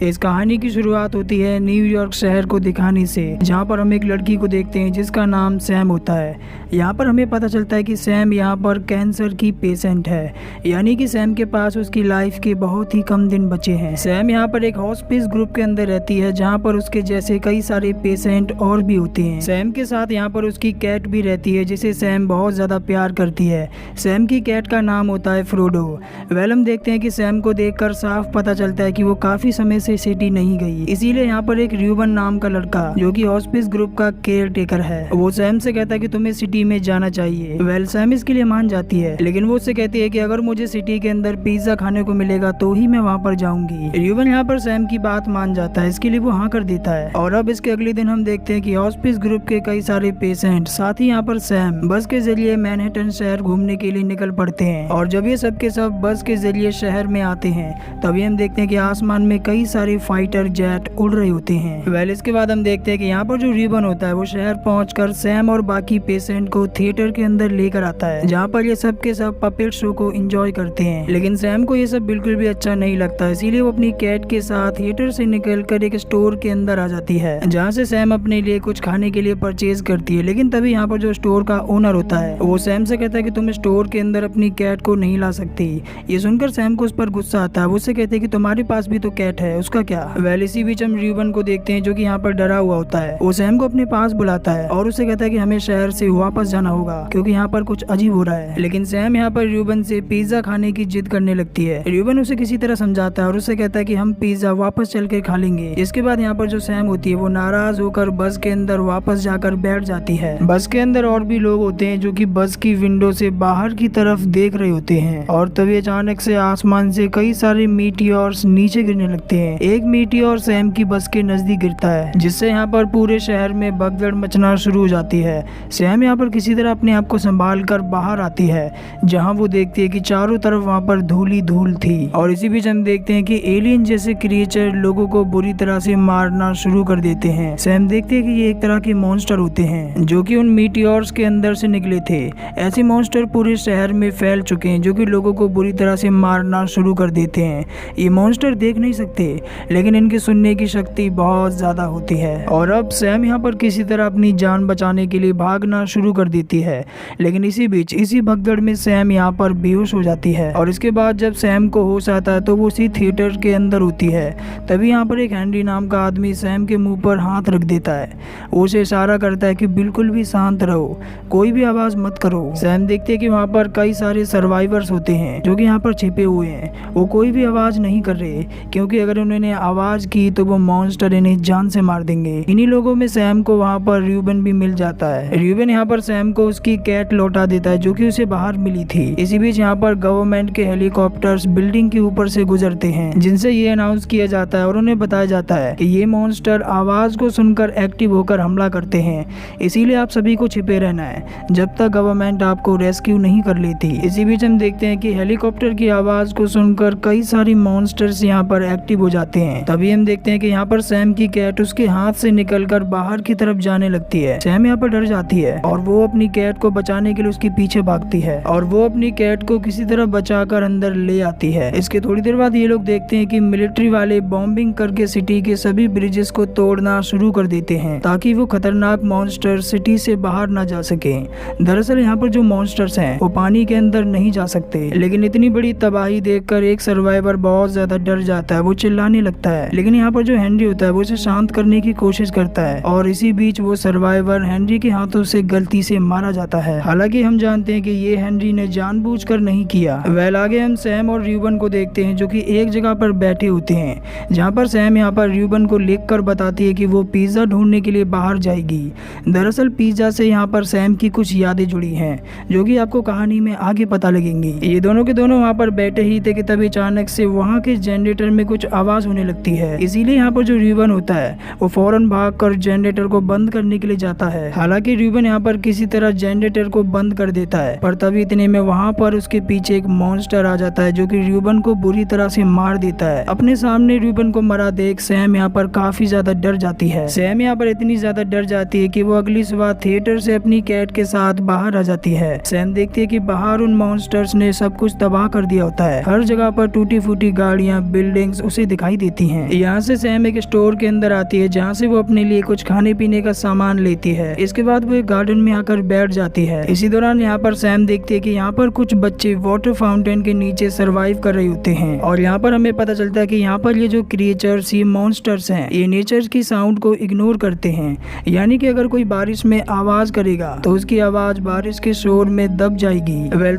इस कहानी की शुरुआत होती है न्यूयॉर्क शहर को दिखाने से, जहाँ पर हम एक लड़की को देखते हैं जिसका नाम सैम होता है। यहाँ पर हमें पता चलता है कि सैम यहाँ पर कैंसर की पेशेंट है, यानी कि सैम के पास उसकी लाइफ के बहुत ही कम दिन बचे हैं। सैम यहाँ पर एक हॉस्पिस ग्रुप के अंदर रहती है, जहाँ पर उसके जैसे कई सारे पेशेंट और भी होते हैं। सैम के साथ यहाँ पर उसकी कैट भी रहती है, जिसे सैम बहुत ज्यादा प्यार करती है। सैम की कैट का नाम होता है फ्रोडो। हम देखते हैं कि सैम को देखकर साफ पता चलता है कि वो काफी समय से सिटी नहीं गई, इसीलिए यहाँ पर एक र्यूबन नाम का लड़का जो कि हॉस्पिस ग्रुप का केयर टेकर है, वो सैम से कहता है कि तुम्हें सिटी में जाना चाहिए। सैम इसके लिए मान जाती है, लेकिन वो उससे कहती है कि अगर मुझे सिटी के अंदर पिज्जा खाने को मिलेगा तो ही मैं वहाँ पर जाऊंगी। र्यूबन यहाँ पर सैम की बात मान जाता है, इसके लिए वो हाँ कर देता है। और अब इसके अगले दिन हम देखते हैं कि हॉस्पिस ग्रुप के कई सारे पेशेंट साथ ही यहाँ पर सैम बस के जरिए मैनहट्टन शहर घूमने के लिए निकल पड़ते हैं। और जब ये सब के सब बस के जरिए शहर में आते हैं, तभी हम देखते हैं कि आसमान में कई सारे फाइटर जेट उड़ रहे होते हैं। इसके बाद हम देखते हैं कि यहाँ पर जो र्यूबन होता है वो शहर पहुंचकर सैम और बाकी पेशेंट को थिएटर के अंदर लेकर आता है, जहाँ पर ये सब के सब पपेट शो को एंजॉय करते हैं। लेकिन सैम को ये सब बिल्कुल भी अच्छा नहीं लगता, इसीलिए वो अपनी कैट के साथ थिएटर से निकलकर एक स्टोर के अंदर आ जाती है, जहाँ से सैम अपने लिए कुछ खाने के लिए परचेज करती है। लेकिन तभी यहाँ पर जो स्टोर का ओनर होता है वो सैम से कहता है कि तुम स्टोर के अंदर अपनी कैट को नहीं ला सकती। ये सुनकर सैम को उस पर गुस्सा आता है, वो उससे कहते हैं कि तुम्हारे पास भी तो कैट है, उसका क्या। इसी बीच हम र्यूबन को देखते हैं जो कि यहाँ पर डरा हुआ होता है। वो सैम को अपने पास बुलाता है और उसे कहता है कि हमें शहर से वापस जाना होगा क्योंकि यहाँ पर कुछ अजीब हो रहा है। लेकिन सैम यहाँ पर र्यूबन से पिज्जा खाने की जिद करने लगती है। र्यूबन उसे किसी तरह समझाता है और उसे कहता है कि हम पिज्जा वापस चल के खा लेंगे। इसके बाद यहाँ पर जो सैम होती है वो नाराज होकर बस के अंदर वापस जाकर बैठ जाती है। बस के अंदर और भी लोग होते हैं जो कि बस की विंडो से बाहर की तरफ देख रहे होते हैं, और तभी अचानक से आसमान से कई सारे मीटियोर्स नीचे गिरने लगते हैं। एक मीटियोर सैम की बस के नजदीक गिरता है, जिससे यहाँ पर पूरे शहर में भगदड़ मचना शुरू हो जाती है। सैम यहाँ पर किसी तरह अपने आप को संभाल कर बाहर आती है, जहाँ वो देखती है कि चारों तरफ वहाँ पर धूल ही धूल थी। और इसी बीच हम देखते हैं कि एलियन जैसे क्रिएचर लोगों को बुरी तरह से मारना शुरू कर देते हैं। सैम देखते हैं कि ये एक तरह के मॉन्स्टर होते हैं जो कि उन मीटियोर्स के अंदर से निकले थे। ऐसे मॉन्स्टर पूरे शहर में फैल चुके हैं जो कि लोगों को बुरी तरह से मारना शुरू कर देते हैं। ये मॉन्स्टर देख नहीं सकते, लेकिन इनकी सुनने की शक्ति बहुत ज्यादा होती है। और अब सैम यहाँ पर किसी तरह अपनी जान बचाने के लिए भागना शुरू कर देती है, लेकिन इसी बीच इसी भगदड़ में सैम यहाँ पर बेहोश हो जाती है। और इसके बाद जब सैम को होश आता है तो वो उसी थिएटर के अंदर होती है। तभी यहाँ पर एक हेनरी नाम का आदमी सैम के मुंह पर हाथ रख देता है। वो उसे इशारा करता है कि बिल्कुल भी शांत रहो, कोई भी आवाज मत करो। सैम देखते है कि वहाँ पर कई सारे सर्वाइवर्स होते हैं जो कि यहाँ पर छिपे हुए हैं। वो कोई भी आवाज नहीं कर रहे, क्योंकि अगर उन्होंने आवाज की तो वो मॉन्स्टर इन्हें जान से मार देंगे। इन्हीं लोगों में सैम को वहाँ पर र्यूबन भी मिल जाता है। र्यूबन यहाँ पर सैम को उसकी कैट लौटा देता है जो कि उसे बाहर मिली थी। इसी बीच यहाँ पर गवर्नमेंट के हेलीकॉप्टर्स बिल्डिंग के ऊपर से गुजरते हैं, जिनसे ये अनाउंस किया जाता है और उन्हें बताया जाता है कि ये मॉन्स्टर आवाज को सुनकर एक्टिव होकर हमला करते हैं, इसीलिए आप सभी को छिपे रहना है जब तक गवर्नमेंट आपको रेस्क्यू नहीं कर लेती। इसी बीच हम देखते हैं कि हेलीकॉप्टर की आवाज को सुनकर कई सारी मॉन्स्टर्स यहाँ पर एक्टिव हो जाते हैं। तभी हम देखते हैं कि यहाँ पर सैम की कैट उसके हाथ से निकलकर बाहर की तरफ जाने लगती है। सैम यहाँ पर डर जाती है और वो अपनी कैट को बचाने के लिए उसके पीछे भागती है, और वो अपनी कैट को किसी तरह बचाकर अंदर ले आती है। इसके थोड़ी देर बाद ये लोग देखते हैं कि मिलिट्री वाले बॉम्बिंग करके सिटी के सभी ब्रिजेस को तोड़ना शुरू कर देते हैं, ताकि वो खतरनाक मॉन्स्टर सिटी से बाहर ना जा सके। दरअसल यहाँ पर जो मॉन्स्टर्स हैं वो पानी के अंदर नहीं जा सकते, लेकिन इतनी बड़ी तबाही देखकर एक सर्वाइवर बहुत ज्यादा डर जाता है, वो चिल्लाने लगता है। लेकिन यहाँ पर जो हेनरी होता है वो उसे शांत करने की कोशिश करता है, और इसी बीच वो सर्वाइवर हेनरी के हाथों से गलती से मारा जाता है। हालांकि हम जानते हैं कि ये हेनरी ने जानबूझकर नहीं किया। आगे हम सैम और र्यूबन को देखते हैं जो कि एक जगह पर बैठे होते हैं, जहाँ पर सैम यहाँ पर र्यूबन को लिखकर बताती है कि वो पिज्जा ढूंढने के लिए बाहर जाएगी। दरअसल पिज्जा से यहाँ पर सैम की कुछ यादें जुड़ी हैं जो कि आपको कहानी में आगे पता लगेंगी। ये दोनों के दोनों वहाँ पर बैठे ही थे कि तभी अचानक से वहाँ के जनरेटर में कुछ आवाज होने लगती है। इसीलिए यहाँ पर जो र्यूबन होता है वो फौरन भागकर जनरेटर को बंद करने के लिए जाता है। हालांकि र्यूबन यहाँ पर किसी तरह जनरेटर को बंद कर देता है, पर तभी इतने में वहाँ पर उसके पीछे एक मॉन्स्टर आ जाता है जो कि र्यूबन को बुरी तरह से मार देता है। अपने सामने र्यूबन को मरा देख सैम यहाँ पर काफी ज्यादा डर जाती है। सैम यहाँ पर इतनी ज्यादा डर जाती है कि वो अगली सुबह थिएटर से अपनी कैट के साथ बाहर आ जाती है। सैम देखती है कि बाहर उन मॉन्स्टर्स ने सब कुछ तबाह कर दिया होता है। हर जगह पर टूटी फूटी गाड़ियाँ, बिल्डिंग्स उसे दिखाई दिखाई देती हैं। यहाँ से सैम एक स्टोर के अंदर आती है जहाँ से वो अपने लिए कुछ खाने पीने का सामान लेती है। इसके बाद वो एक गार्डन में आकर बैठ जाती है। इसी दौरान यहाँ पर सैम देखती है कि यहाँ पर कुछ बच्चे वाटर फाउंटेन के नीचे सरवाइव कर रहे होते हैं और यहाँ पर हमें पता चलता है कि यहाँ पर ये जो क्रिएचर्स, ये मॉन्स्टर्स हैं, ये नेचर की साउंड को इग्नोर करते हैं। यानी कि अगर कोई बारिश में आवाज करेगा तो उसकी आवाज बारिश के शोर में दब जाएगी।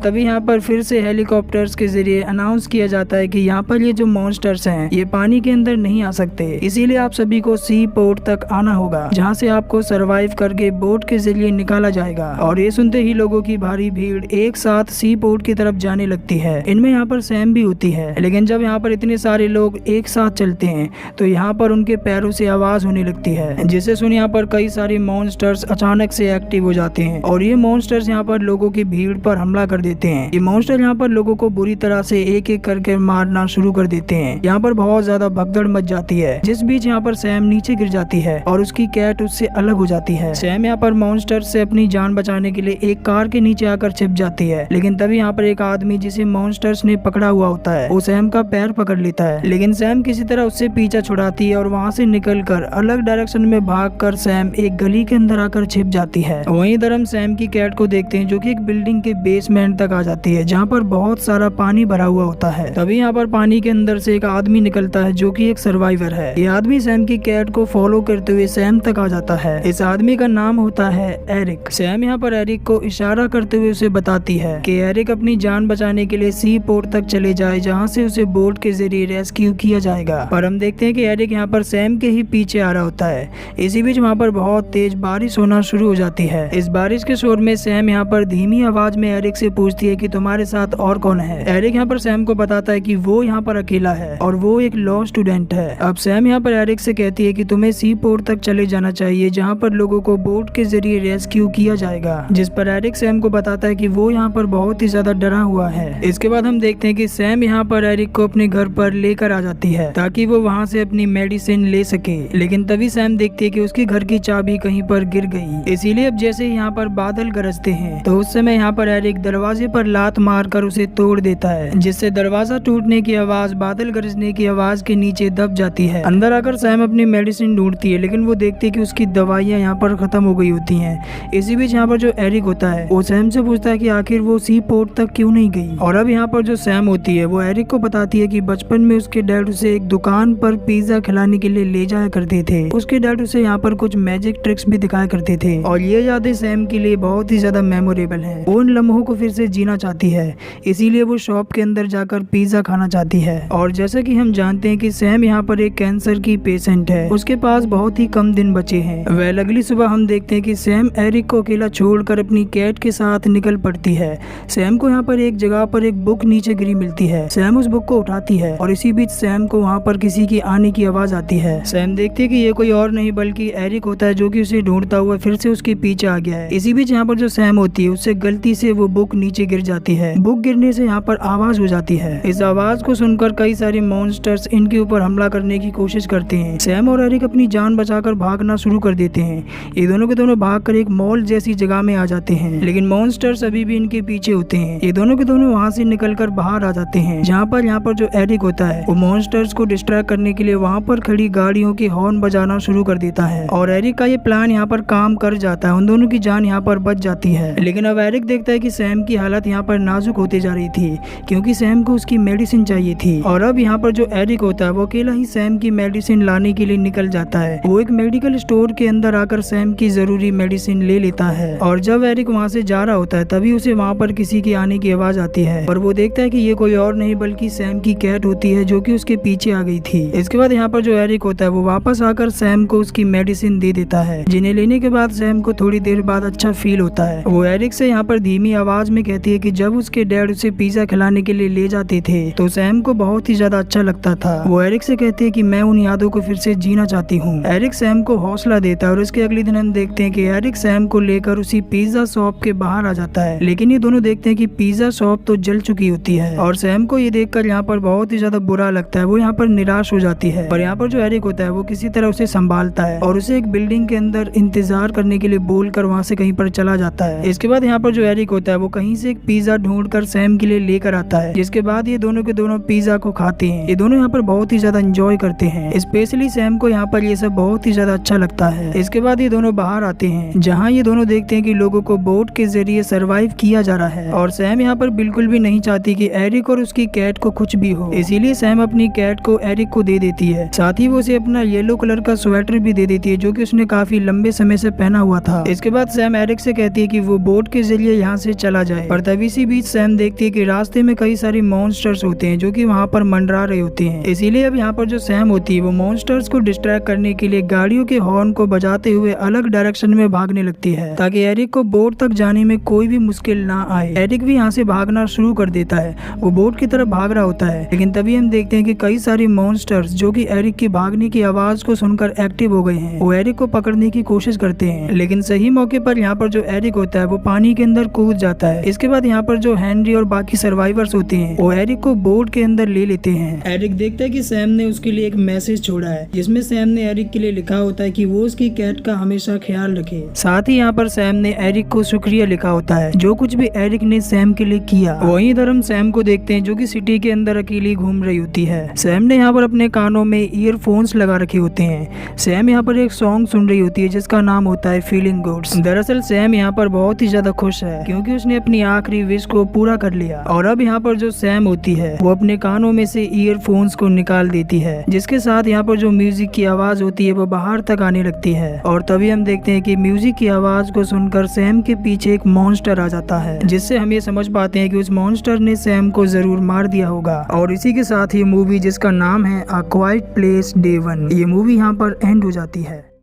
तभी यहाँ पर फिर से हेलीकॉप्टर्स के जरिए अनाउंस किया जाता है कि यहाँ पर ये जो मॉन्स्टर्स हैं ये पानी के अंदर नहीं आ सकते, इसीलिए आप सभी को सी पोर्ट तक आना होगा जहाँ से आपको सरवाइव करके बोट के जरिए निकाला जाएगा। और ये सुनते ही लोगों की भारी भीड़ एक साथ सी पोर्ट की तरफ जाने लगती है। इनमें यहाँ पर सैम भी होती है, लेकिन जब यहाँ पर इतने सारे लोग एक साथ चलते हैं तो यहाँ पर उनके पैरों से आवाज होने लगती है, जिसे सुन यहाँ पर कई सारे मॉन्स्टर्स अचानक से एक्टिव हो जाते हैं और ये मॉन्स्टर्स यहाँ पर लोगों की भीड़ पर हमला कर देते हैं। ये मॉन्स्टर यहाँ पर लोगों को बुरी तरह से एक एक करके मारना शुरू कर देते हैं। यहाँ पर बहुत ज्यादा भगदड़ मच जाती है, जिस बीच यहाँ पर सैम नीचे गिर जाती है और उसकी कैट उससे अलग हो जाती है। सैम यहाँ पर मॉन्स्टर से अपनी जान बचाने के लिए एक कार के नीचे आकर छिप जाती है, लेकिन तभी यहाँ पर एक आदमी जिसे मॉन्स्टर्स ने पकड़ा हुआ होता है वो सैम का पैर पकड़ लेता है, लेकिन सैम किसी तरह उससे पीछा छुड़ाती है और वहाँ से निकलकर अलग डायरेक्शन में भागकर सैम एक गली के अंदर आकर छिप जाती है। वहीं इधर हम सैम की कैट को देखते हैं जो कि एक बिल्डिंग के बेसमेंट तक आ जाती है जहाँ पर बहुत सारा पानी भरा हुआ होता है। तभी यहाँ पर पानी के अंदर से एक आदमी निकलता है जो कि एक सर्वाइवर है। ये आदमी सैम की कैट को फॉलो करते हुए सैम तक आ जाता है। इस आदमी का नाम होता है एरिक। सैम यहाँ पर एरिक को इशारा करते हुए उसे बताती है कि एरिक अपनी जान बचाने के लिए सी पोर्ट तक चले जाए जहाँ से उसे बोट के जरिए रेस्क्यू किया जाएगा। पर हम देखते हैं कि एरिक यहाँ पर सैम के ही पीछे आ रहा होता है। इसी बीच वहाँ पर बहुत तेज बारिश होना शुरू हो जाती है। इस बारिश के शोर में सैम यहाँ पर धीमी आवाज में एरिक से पूछती है कि तुम्हारे साथ और कौन है। एरिक यहाँ पर सैम को बताता है कि वो यहाँ पर अकेला है और वो एक लॉ स्टूडेंट है। अब सैम यहाँ पर एरिक से कहती है कि तुम्हें सी पोर्ट तक चले जाना चाहिए जहाँ पर लोगों को बोट के जरिए रेस्क्यू किया जाएगा, जिस पर एरिक सैम को बताता है कि वो यहाँ पर बहुत ही ज्यादा डरा हुआ है। इसके बाद हम देखते हैं कि सैम यहाँ पर एरिक को अपने घर पर लेकर आ जाती है ताकि वो वहाँ से अपनी मेडिसिन ले सके, लेकिन तभी सैम देखती है कि उसके घर की चाबी कहीं पर गिर गई। इसीलिए अब जैसे यहाँ पर बादल गरजते हैं तो उस समय यहाँ पर एरिक दरवाजे पर लात मारकर उसे तोड़ देता है, जिससे दरवाजा टूटने की आवाज बादल गरजने की आवाज के नीचे दब जाती है। अंदर आकर सैम अपनी मेडिसिन ढूंढती है, लेकिन वो देखती है कि उसकी दवाइयाँ यहाँ पर खत्म हो गई होती हैं। इसी बीच यहाँ पर जो एरिक होता है वो सैम से पूछता है कि आखिर वो सी पोर्ट तक क्यों नहीं गई। और अब यहाँ पर जो सैम होती है वो एरिक को बताती है कि बचपन में उसके डैड उसे एक दुकान पर पिज्जा खिलाने के लिए ले जाया करते थे। उसके डैड उसे यहाँ पर कुछ मैजिक ट्रिक्स भी दिखाया करते थे और ये यादें सैम के लिए बहुत ही ज्यादा मेमोरेबल है। वो उन लम्हों को फिर से जीना चाहती है, इसीलिए वो शॉप के अंदर जाकर पिज्जा खाना चाहती है। और जैसा कि हम जानते हैं कि सैम यहाँ पर एक कैंसर की पेशेंट है, उसके पास बहुत ही कम दिन बचे हैं। वह अगली सुबह हम देखते हैं कि सैम एरिक को अकेला छोड़कर अपनी कैट के साथ निकल पड़ती है। सैम को यहाँ पर एक जगह पर एक बुक नीचे गिरी मिलती है। सैम उस बुक को उठाती है और इसी बीच सैम को वहाँ पर किसी की आने की आवाज आती है। सैम देखती है कि ये कोई और नहीं बल्कि एरिक होता है जो कि उसे ढूंढता हुआ फिर से उसके पीछे आ गया है। इसी बीच यहाँ पर जो सैम होती है उससे गलती से वो बुक नीचे गिर जाती है। बुक गिरने से यहाँ पर आवाज हो जाती है। इस आवाज को सुनकर कई सारे मॉन्स्टर्स इनके ऊपर हमला करने की कोशिश करते हैं। सैम और एरिक अपनी जान बचाकर भागना शुरू कर देते हैं। ये दोनों के दोनों भागकर एक मॉल जैसी जगह में आ जाते हैं, लेकिन मॉन्स्टर्स अभी भी इनके पीछे होते हैं। ये दोनों के दोनों वहाँ से निकलकर बाहर आ जाते हैं, जहाँ पर जो एरिक होता है वो मॉन्स्टर्स को डिस्ट्रैक्ट करने के लिए वहाँ पर खड़ी गाड़ियों की हॉर्न बजाना शुरू कर देता है और एरिक का ये प्लान यहाँ पर काम कर जाता है। उन दोनों की जान यहाँ पर बच जाती है, लेकिन अब एरिक देखता है कि सैम की हालत यहाँ पर नाजुक होती जा रही थी क्योंकि सैम को उसकी मेडिसिन चाहिए थी। और अब यहाँ पर जो एरिक होता है वो अकेला ही सैम की मेडिसिन लाने के लिए निकल जाता है। वो एक मेडिकल स्टोर के अंदर आकर सैम की जरूरी मेडिसिन ले लेता है और जब एरिक वहाँ से जा रहा होता है तभी उसे वहाँ पर किसी की आने की आवाज आती है और वो देखता है कि ये कोई और नहीं बल्कि सैम की कैट होती है जो कि उसके पीछे आ गई थी। इसके बाद यहाँ पर जो एरिक होता है वो वापस आकर सैम को उसकी मेडिसिन दे देता है, जिन्हें लेने के बाद सैम को थोड़ी देर बाद अच्छा फील होता है। वो एरिक से यहाँ पर धीमी आवाज में कहती है कि जब उसके डैड उसे पिज्जा खिलाने के लिए ले जाते थे तो सैम को बहुत ही ज्यादा अच्छा लगता था। वो एरिक से कहती है कि मैं उन यादों को फिर से जीना चाहती हूँ। एरिक सैम को हौसला देता है और उसके अगले दिन हम देखते हैं कि एरिक सैम को लेकर उसी पिज्जा शॉप के बाहर आ जाता है, लेकिन ये दोनों देखते हैं कि पिज्जा शॉप तो जल चुकी होती है और सैम को ये देखकर यहाँ पर बहुत ही ज्यादा बुरा लगता है। वो यहाँ पर निराश हो जाती है, पर यहाँ पर जो एरिक होता है वो किसी तरह उसे संभालता है और उसे एक बिल्डिंग के अंदर इंतजार करने के लिए बोलकर वहाँ से कहीं पर चला जाता है। इसके बाद यहाँ पर जो एरिक होता है वो कहीं से एक पिज्जा ढूंढकर सैम के लिए लेकर आता है, जिसके बाद ये दोनों के दोनों पिज्जा को खाते हैं। ये दोनों यहाँ पर बहुत ही ज्यादा एंजॉय करते हैं। स्पेशली सैम को यहाँ पर ये सब बहुत ही ज्यादा अच्छा लगता है। इसके बाद ये दोनों बाहर आते हैं, जहाँ ये दोनों देखते हैं कि लोगों को बोट के जरिए सरवाइव किया जा रहा है और सैम यहाँ पर बिल्कुल भी नहीं चाहती कि एरिक और उसकी कैट को कुछ भी हो। इसीलिए सैम अपनी कैट को एरिक को दे देती है। साथ ही वो उसे अपना येलो कलर का स्वेटर भी दे देती है, जो कि उसने काफी लंबे समय से पहना हुआ था। इसके बाद सैम एरिक से कहती है कि वो बोट के जरिए यहाँ से चला जाए। और तभी इसी बीच सैम देखती है कि रास्ते में कई सारे मॉन्स्टर्स होते हैं जो कि वहाँ पर मंडरा रहे होते हैं। इसीलिए अब यहाँ पर जो सैम होती है वो मॉन्स्टर्स को डिस्ट्रैक्ट करने के लिए गाड़ियों के हॉर्न को बजाते हुए अलग डायरेक्शन में भागने लगती है, ताकि एरिक को बोट तक जाने में कोई भी मुश्किल ना आए। एरिक भी यहाँ से भागना शुरू कर देता है, वो बोट की तरफ भाग रहा होता है। लेकिन तभी हम देखते हैं कि कई सारे मॉन्स्टर्स जो कि एरिक की भागने की आवाज को सुनकर एक्टिव हो गए हैं। वो एरिक को पकड़ने की कोशिश करते हैं, लेकिन सही मौके पर यहाँ पर जो एरिक होता है वो पानी के अंदर कूद जाता है। इसके बाद यहाँ पर जो हेनरी और बाकी सर्वाइवर्स होते हैं वो एरिक को बोट के अंदर ले लेते हैं। एरिक देखता है कि सैम ने उसके लिए एक मैसेज छोड़ा है, जिसमें सैम ने एरिक के लिए लिखा होता है कि वो उसकी कैट का हमेशा ख्याल रखे। साथ ही यहाँ पर सैम ने एरिक को शुक्रिया लिखा होता है जो कुछ भी एरिक ने सैम के लिए किया। वहीं इधर हम सैम को देखते हैं जो कि सिटी के अंदर अकेली घूम रही होती है। सैम ने यहाँ पर अपने कानों में ईयरफोन्स लगा रखे होते हैं। सैम यहाँ पर एक सॉन्ग सुन रही होती है जिसका नाम होता है फीलिंग गुड्स। दरअसल सैम यहाँ पर बहुत ही ज्यादा खुश है क्योंकि उसने अपनी आखिरी विश को पूरा कर लिया। और अब यहाँ पर जो सैम होती है वो अपने कानों में से ईयरफोन्स को निकाल देती है, जिसके साथ यहाँ पर जो म्यूजिक की आवाज होती है वो बाहर तक आने लगती है। और तभी हम देखते हैं कि म्यूजिक की आवाज को सुनकर सैम के पीछे एक मॉन्स्टर आ जाता है, जिससे हम ये समझ पाते हैं कि उस मॉन्स्टर ने सैम को जरूर मार दिया होगा। और इसी के साथ ये मूवी जिसका नाम है अ क्वाइट प्लेस डे 1, ये मूवी यहाँ पर एंड हो जाती है।